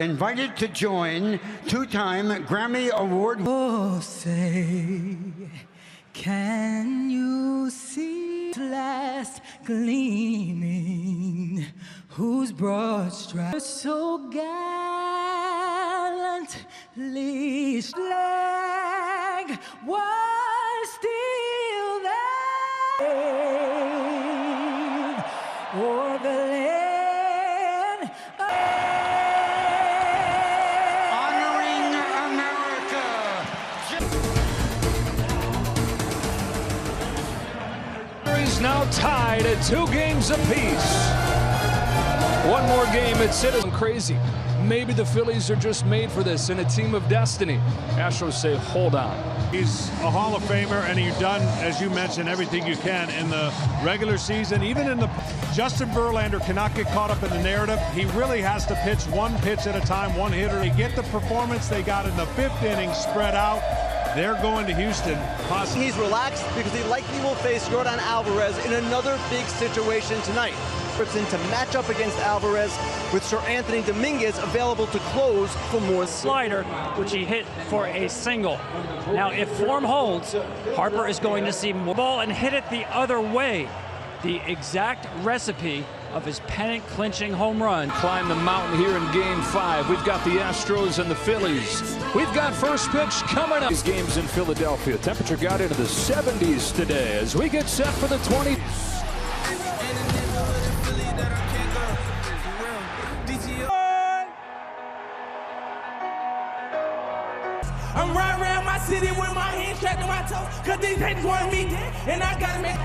Invited to join two-time Grammy Award. Oh, say, can you see the last gleaming, whose broad stripes so gallantly flag was still there o'er the land. Now tied at 2 games apiece. One more game at Citizen. Crazy. Maybe the Phillies are just made for this in a team of destiny. Astros say, hold on. He's a Hall of Famer, and you've done, as you mentioned, everything you can in the regular season. Even in the Justin Verlander cannot get caught up in the narrative. He really has to pitch one pitch at a time, one hitter. They get the performance they got in the 5th inning spread out. They're going to Houston. He's relaxed because he likely will face Yordan Alvarez in another big situation tonight. To match up against Alvarez with Sir Anthony Dominguez available to close for more. Slider, which he hit for a single. Now, if form holds, Harper is going to see more ball and hit it the other way. The exact recipe of his pennant-clinching home run. Climb the mountain here in Game 5. We've got the Astros and the Phillies. We've got first pitch coming up. These games in Philadelphia. Temperature got into the 70s today as we get set for the 20s. I'm riding around my city with my hands strapped to my toes, cause these haters want me dead, and I gotta make.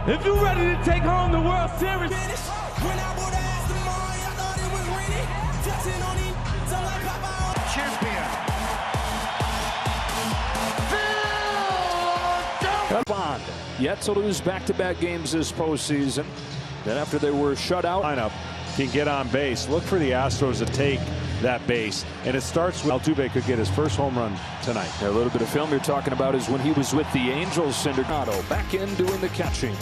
If you ready to take home the World Series. When I would ask tomorrow, I thought it was ready. Touching on him, so like Papa. Champion. Bond yet to lose back-to-back games this postseason. Then after they were shut out. Lineup can get on base. Look for the Astros to take that base, and it starts with Altuve could get his first home run tonight. A little bit of film you're talking about is when he was with the Angels. Syndergaard back in doing the catching.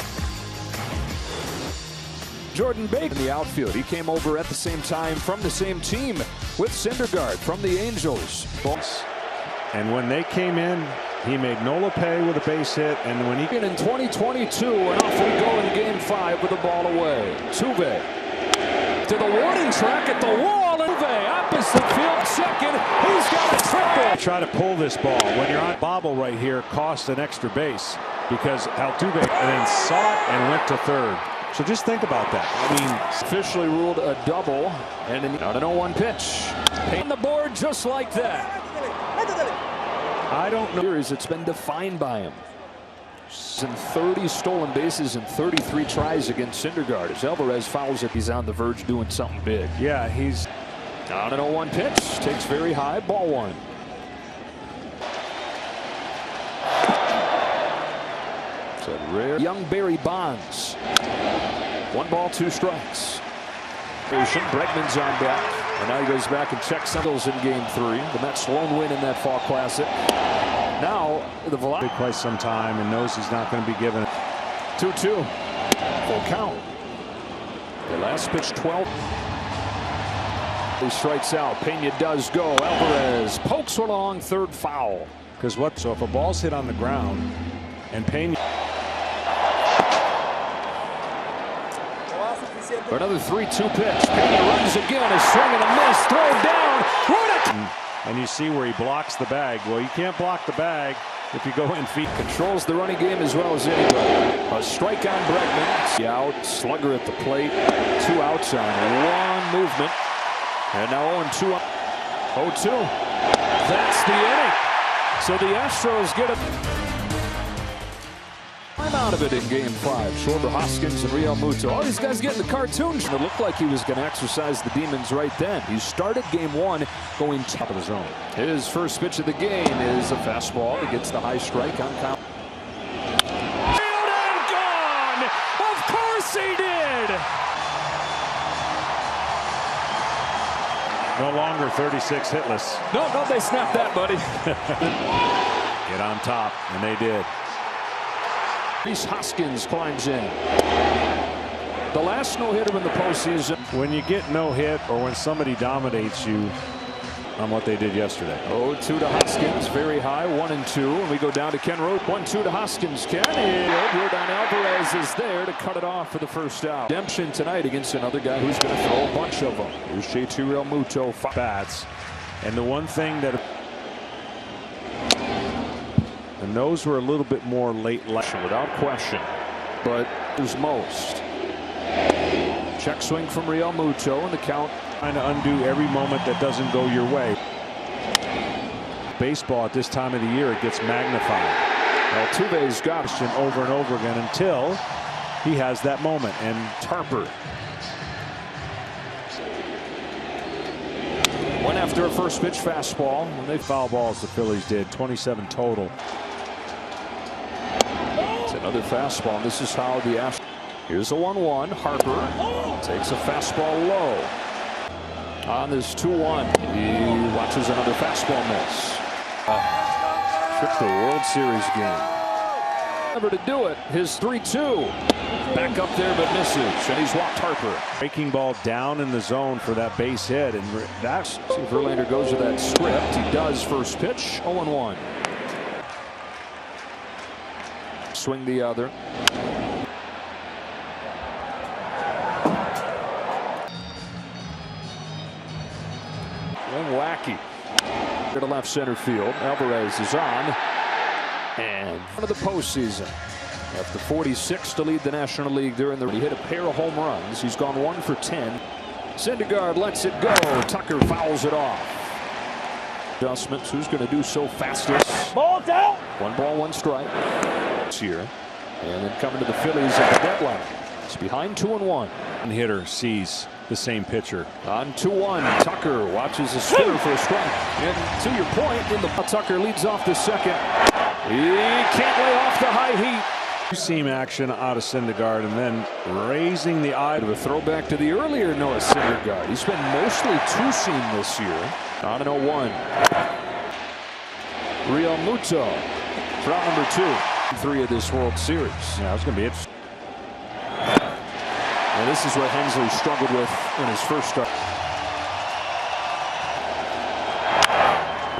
Jordan Baker in the outfield. He came over at the same time from the same team with Syndergaard from the Angels. And when they came in, he made Nola pay with a base hit, and when he in 2022, and off we go in Game 5 with the ball away. Tuve to the warning track at the wall. Tuve opposite field, second. He's got a triple. Try to pull this ball when you're on bobble right here. Cost an extra base because Altuve then saw it and went to third. So just think about that. I mean, officially ruled a double, and out an 0-1 pitch. On the board just like that. I don't know. It's been defined by him. And 30 stolen bases and 33 tries against Syndergaard. As Alvarez fouls it, he's on the verge doing something big. Yeah, he's on an 0-1 pitch. Takes very high. Ball 1. It's a rare young Barry Bonds. 1 ball, 2 strikes. Bregman's on deck. And now he goes back and checks Singles in Game 3. The Mets lone win in that Fall Classic. Now the velocity quite some time and knows he's not going to be given 2-2. Full count. The last pitch 12. He strikes out. Pena does go. Alvarez pokes one along, third foul. Because what? So if a ball's hit on the ground and Pena. For another 3-2 pitch. Pena runs again. A swing and a miss. Throw down. And you see where he blocks the bag. Well, you can't block the bag if you go in feet. Controls the running game as well as anybody. A strike on Bregman. The out. Slugger at the plate. 2 outs on 1 movement. And now 0-2. 0-2. That's the inning. So the Astros get a time out of it in Game 5. Schwarber, Hoskins, and Real Muto. All these guys getting the cartoons. It looked like he was going to exercise the demons right then. He started Game 1 going top of the zone. His first pitch of the game is a fastball. He gets the high strike on count. Field and gone! Of course he did! No longer 36 hitless. No, they snapped that, buddy. Get on top, and they did. Hoskins climbs in. The last no-hitter in the postseason. When you get no hit or when somebody dominates you on what they did yesterday. 0-2 to Hoskins, very high, 1-2, and we go down to Ken Road. 1-2 to Hoskins. Ken, Yordan Alvarez is there to cut it off for the first out. Redemption tonight against another guy who's going to throw a bunch of them. Here's JT Realmuto. Bats, and the one thing that, and those were a little bit more late without question, but there's most. Check swing from Realmuto, and the count. Trying to undo every moment that doesn't go your way. Baseball at this time of the year, it gets magnified. Altuve's got it over and over again until he has that moment. And Harper went after a first pitch fastball. When they foul balls, the Phillies did 27 total. It's another fastball, and this is how the Astros. Here's a 1-1. Harper takes a fastball low. On this 2-1, he watches another fastball miss. Trip to a World Series game. Never to do it. His 3-2. Back up there, but misses, and he's walked Harper. Breaking ball down in the zone for that base hit, and that's. See if Verlander goes with that script. He does. First pitch, 0-1. Swing the other. Wacky to left center field. Alvarez is on, and one of the postseason. After 46 to lead the National League during the, he hit a pair of home runs. He's gone 1 for 10. Syndergaard lets it go. Tucker fouls it off. Adjustments. Who's going to do so fastest? Ball down. 1 ball, 1 strike. It's here, and then coming to the Phillies at the deadline. It's behind 2-1. One hitter sees the same pitcher. On 2-1, Tucker watches the spinner for a strike. And to your point, Tucker leads off the second. He can't lay off the high heat. Two-seam action out of Syndergaard, and then raising the eye. A throwback to the earlier Noah Syndergaard. He's been mostly two-seam this year. On an 0-1. Realmuto, route number 2. 3 of this World Series. Yeah, it's going to be interesting. And this is what Hensley struggled with in his first start.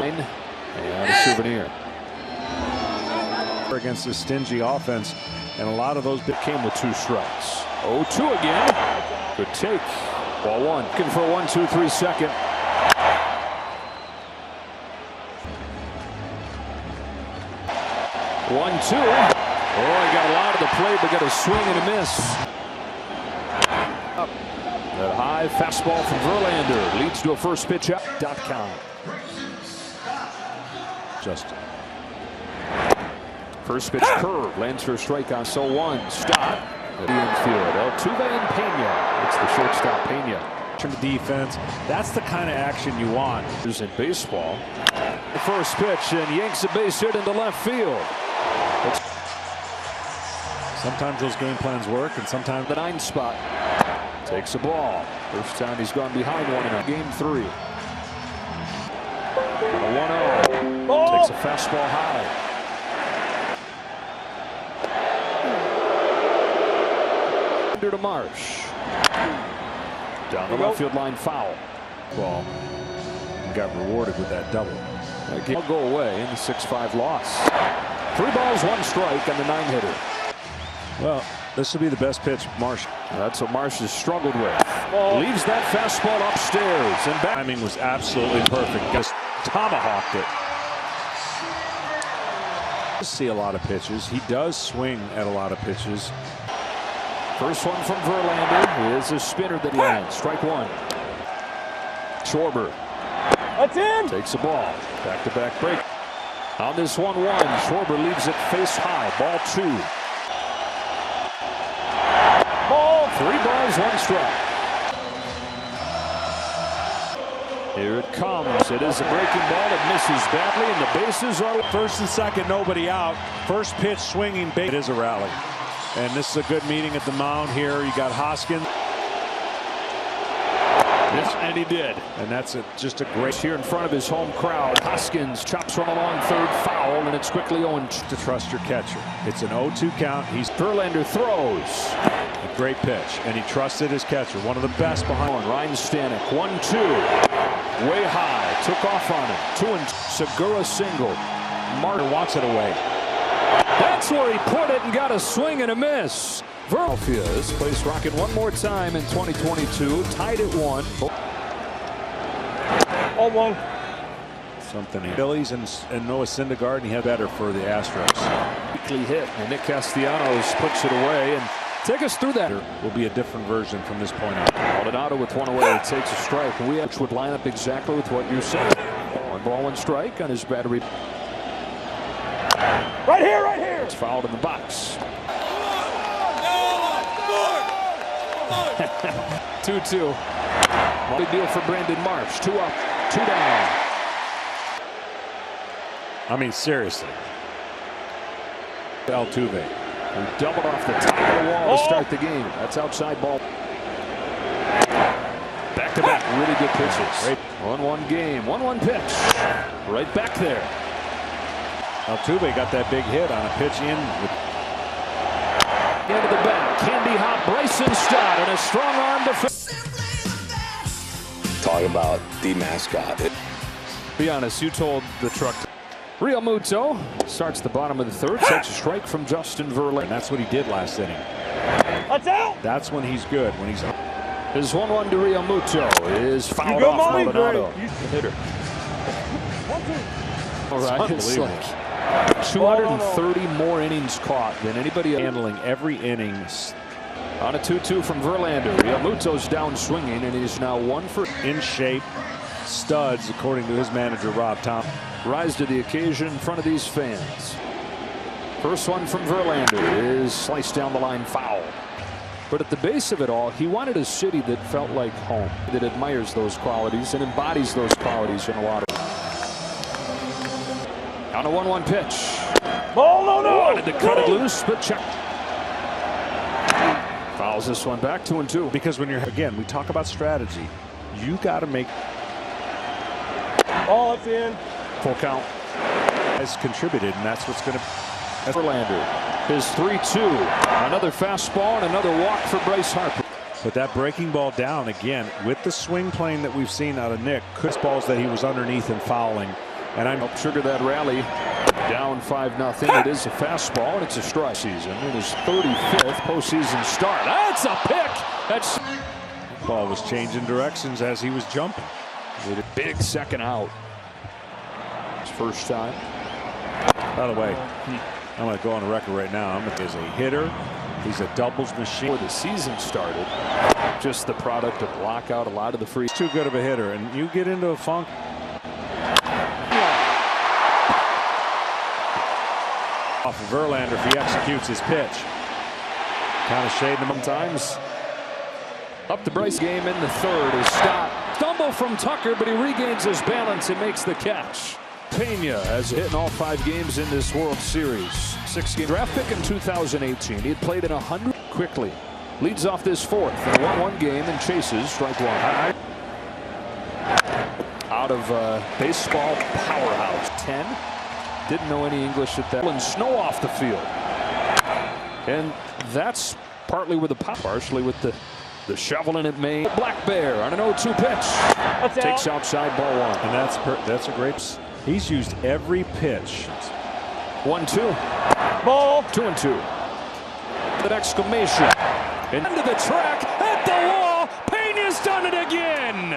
And a souvenir. Against a stingy offense, and a lot of those came with 2 strikes. 0-2 again. Good take. Ball 1. Looking for a 1-2-3 second. One-two. Oh, he got a lot of the play, but got a swing and a miss. Up. That high fastball from Verlander leads to a first pitch out. .com. Justin. First pitch curve lands for a strike on so 1. Stop. At the infield. Altuve and Pena. It's the shortstop Pena. The defense. That's the kind of action you want. There's in baseball. The first pitch and yanks a base hit into left field. Sometimes those game plans work, and sometimes the 9 spot. Takes a ball. First time he's gone behind 1 in game 3. A 1-0. Takes a fastball high. To Marsh. Down the left field line, foul. Ball. And got rewarded with that double. That game will go away in the 6-5 loss. 3 balls, 1 strike on the 9-hitter. Well, this will be the best pitch Marsh. That's what Marsh has struggled with. Leaves that fastball upstairs, and back. Timing was absolutely perfect. Just tomahawked it. See a lot of pitches. He does swing at a lot of pitches. First one from Verlander is a spinner that lands. Strike 1. Schwarber. That's in. Takes the ball. Back-to-back break. On this 1-1, Schwarber leaves it face high. Ball 2. Ball. 3 balls, 1 strike. Here it comes. It is a breaking ball. It misses badly, and the bases are first and second, nobody out. First pitch swinging bait. It is a rally. And this is a good meeting at the mound here. You got Hoskins. Yes, and he did. And that's just a great. Here in front of his home crowd. Hoskins chops one along third, foul, and it's quickly 0-2. To trust your catcher. It's an 0-2 count. Verlander throws. A great pitch, and he trusted his catcher, one of the best behind. Ryan Stanek, 1-2, way high, took off on it. 2-2, Segura single. Martin wants it away. That's where he put it and got a swing and a miss. Philadelphia, this place rocking one more time in 2022, tied at 1. 0-1. Something. Phillies and Noah Syndergaard, and he had better for the Astros. Weekly hit, and Nick Castellanos puts it away and take us through that. Will be a different version from this point on. Maldonado with one away, it takes a strike. Which would line up exactly with what you said. Ball and strike on his battery. Right here, right here. It's fouled in the box. 2-2. Big deal for Brandon Marsh. 2 up, 2 down. I mean, seriously. Altuve. Who doubled off the top of the wall to start the game. That's outside ball. Back-to-back, really good pitches. 1-1 game, 1-1 pitch. Right back there. Altuve got that big hit on a pitch in. Into the back, Candy Hop, Bryson Stott, and a strong arm defense. Talk about the mascot. Be honest, you told the truck. Real Muto starts the bottom of the third, takes a strike from Justin Verlander. And that's what he did last inning. That's out. That's when he's good. When he's his 1-1 to Real Muto is fouled off Maldonado. The hitter. 1-2. All right, it's like 230 more innings caught than anybody handling every inning. On a 2-2 from Verlander. Real Muto's down swinging, and he's now 1 for in shape. Studs, according to his manager, Rob Tom. Rise to the occasion in front of these fans. First one from Verlander is sliced down the line, foul. But at the base of it all, he wanted a city that felt like home, that admires those qualities and embodies those qualities in a lot of. On a 1-1 pitch. Ball, no. Wanted to cut it loose, but check. Fouls this one back, 2-2. Because when you're, again, we talk about strategy. You got to make. Ball, it's in. Full count. Has contributed, and that's what's going to. Verlander, his 3-2. Another fastball and another walk for Bryce Harper. But that breaking ball down again with the swing plane that we've seen out of Nick. Balls that he was underneath and fouling. And I'm helped trigger that rally. Down 5-0. It is a fastball, and it's a strike season. It is 35th postseason start. That's a pick. That's ball was changing directions as he was jumping. With a big second out. His first time. By the way, I'm going to go on the record right now. As a hitter, he's a doubles machine. Before the season started, just the product of lockout. A lot of the free. He's too good of a hitter, and you get into a funk. Off of Verlander if he executes his pitch. Kind of shading him sometimes. Up the Bryce game in the third is Stott. Stumble from Tucker, but he regains his balance and makes the catch. Pena has hit in all 5 games in this World Series. 6-game draft pick in 2018. He had played in 100 quickly. Leads off this fourth in a 1-1 game and chases strike 1. Out of baseball powerhouse. 10. Didn't know any English at that. And snow off the field. And that's partly with the pop, partially with the shovel in it made. Black Bear on an 0-2 pitch. Takes outside ball 1. And that's a great. He's used every pitch. 1-2. Ball. 2-2. That exclamation. And into the track. At the wall. Pena's done it again.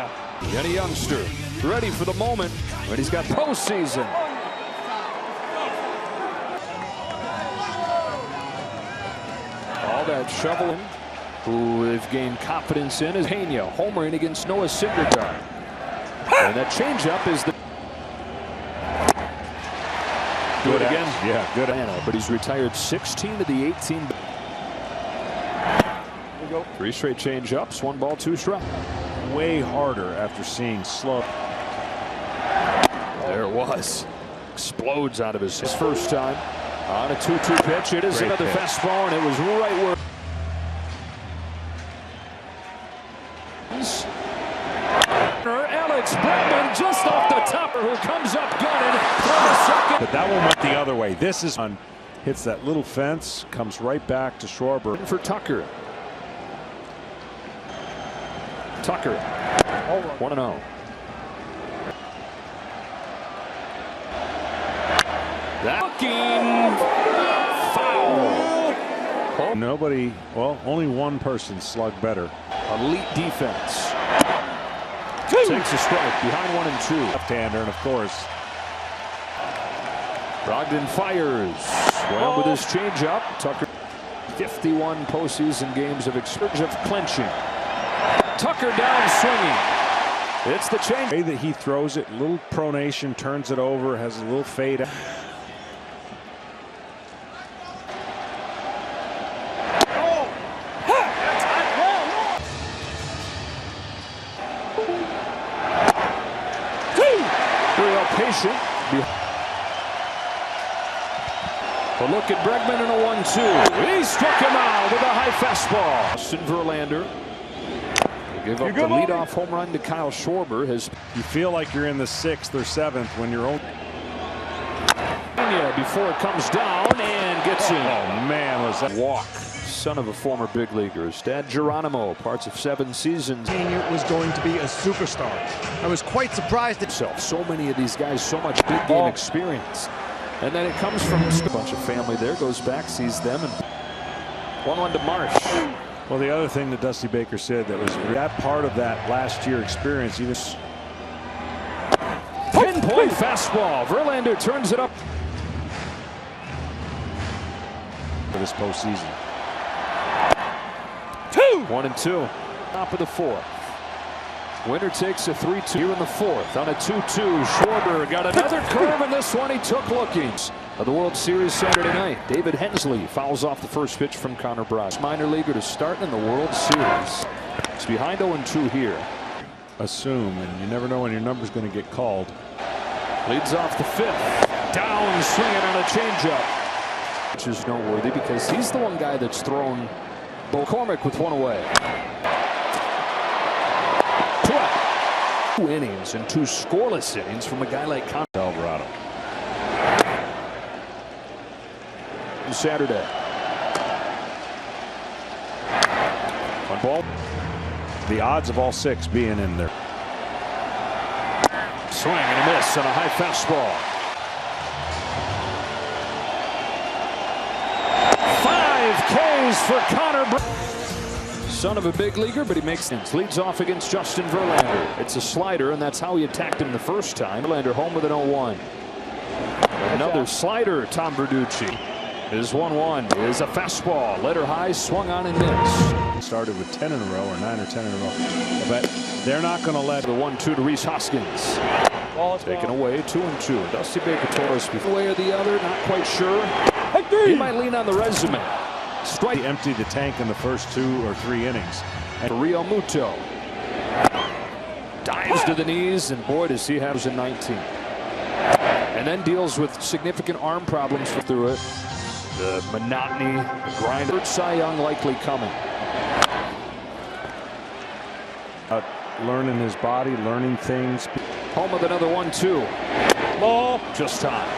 And a youngster ready for the moment when he's got postseason. All that shoveling, who they've gained confidence in, is Pena homering against Noah Syndergaard. And that changeup is the. Do it again. Yeah, good. But he's retired 16 of the 18. 3 straight changeups, 1 ball, 2 strikes. Way harder after seeing slow. There it was. Explodes out of his first time. On a 2-2 pitch. It is Great another pitch. fastball, and it was right where. Alex Bregman just off the topper, who comes up gunning for the second. But that one went the other way. This is on. Hits that little fence, comes right back to Schwarber. For Tucker. Tucker. 1-0. Looking foul. Nobody, well, only one person slugged better. Elite defense. Takes a strike behind 1 and 2. Left-hander, and of course, Brogdon fires. Well, with his changeup, Tucker. 51 postseason games of experience of clinching. Tucker down swinging. It's the change. The way that he throws it, little pronation, turns it over, has a little fade. Real patient. A look at Bregman in a 1-2. He struck him out with a high fastball. Justin Verlander. Give up the leadoff home run to Kyle Schwarber. You feel like you're in the 6th or 7th when you're old. Before it comes down and gets in. Oh man, was that walk. Son of a former big leaguer. His dad Geronimo, parts of 7 seasons. It was going to be a superstar. I was quite surprised at so many of these guys, so much big game experience. And then it comes from a bunch of family there, goes back, sees them, and 1-1 to Marsh. Well, the other thing that Dusty Baker said that was that part of that last year experience, even pinpoint fastball. Verlander turns it up for this postseason. 1 and 2. Top of the 4th. Winner takes a 3-2 here in the 4th on a 2-2. Schwarber got another curve in this one. He took lookings. Of the World Series Saturday night, David Hensley fouls off the first pitch from Connor Brogdon. Minor leaguer to start in the World Series. He's behind 0-2 here. Assume, and you never know when your number's going to get called. Leads off the 5th. Down swinging on a changeup. Which is noteworthy because he's the one guy that's thrown McCormick with 1 away. 2 innings and 2 scoreless innings from a guy like Connor Alvarado. Saturday. On ball. The odds of all 6 being in there. Swing and a miss on a high fastball. 5 Ks for Connor Brogdon. Son of a big leaguer, but he makes sense. Leads off against Justin Verlander. It's a slider, and that's how he attacked him the first time. Verlander home with an 0-1. Another slider, Tom Verducci. His 1-1 is a fastball. Letter high, swung on and missed. Started with 10 in a row or 9 or 10 in a row. But they're not going to let the 1-2 to Rhys Hoskins. Taken away, 2-2. Dusty Baker told us before way or the other, not quite sure. He might lean on the resume. Strike. He emptied the tank in the first 2 or 3 innings. And Real Muto dives to the knees, and boy, does he have in 19. And then deals with significant arm problems through it. The monotony, the grind. Third Cy Young likely coming. Learning his body, learning things. Home with another 1-2. Ball just time.